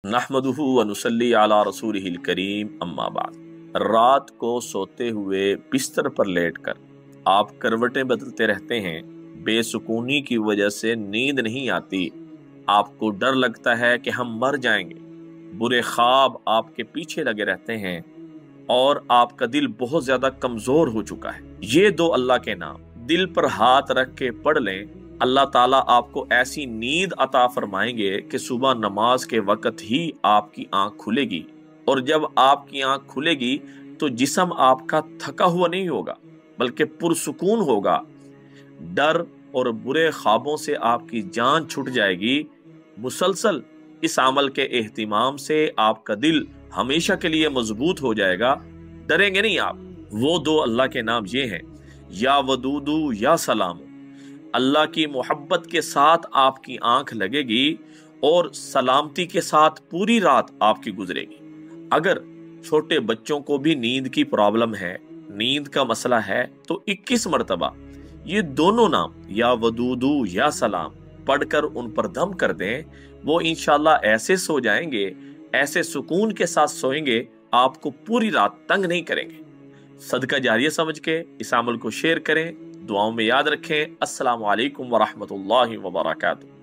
नहमदुहु व नुसल्ली अला रसूलिहिल करीम अम्मा बाद। रात को सोते हुए बिस्तर पर लेटकर आप करवटें बदलते रहते हैं, बेसुकूनी की वजह से नींद नहीं आती, आपको डर लगता है कि हम मर जाएंगे, बुरे ख्वाब आपके पीछे लगे रहते हैं और आपका दिल बहुत ज्यादा कमजोर हो चुका है। ये दो अल्लाह के नाम दिल पर हाथ रख के पढ़ लें, अल्लाह ताला आपको ऐसी नींद अता फरमाएंगे कि सुबह नमाज के वक्त ही आपकी आंख खुलेगी, और जब आपकी आंख खुलेगी तो जिस्म आपका थका हुआ नहीं होगा बल्कि पुरसुकून होगा। डर और बुरे ख्वाबों से आपकी जान छूट जाएगी। मुसलसल इस अमल के एहतिमाम से आपका दिल हमेशा के लिए मजबूत हो जाएगा, डरेंगे नहीं आप। वो दो अल्लाह के नाम ये हैं, या वदूदू या सलाम। अल्लाह की मोहब्बत के साथ आपकी आंख लगेगी और सलामती के साथ पूरी रात आपकी गुजरेगी। अगर छोटे बच्चों को भी नींद की प्रॉब्लम है, नींद का मसला है, तो 21 मरतबा ये दोनों नाम या वदूदू या सलाम पढ़कर उन पर दम कर दें। वो इंशाल्लाह ऐसे सो जाएंगे, ऐसे सुकून के साथ सोएंगे, आपको पूरी रात तंग नहीं करेंगे। सदका जारिया समझ के इस अमल को शेयर करें, दुआओं में याद रखें। अस्सलामु अलैकुम व रहमतुल्लाहि व बरकातुहू।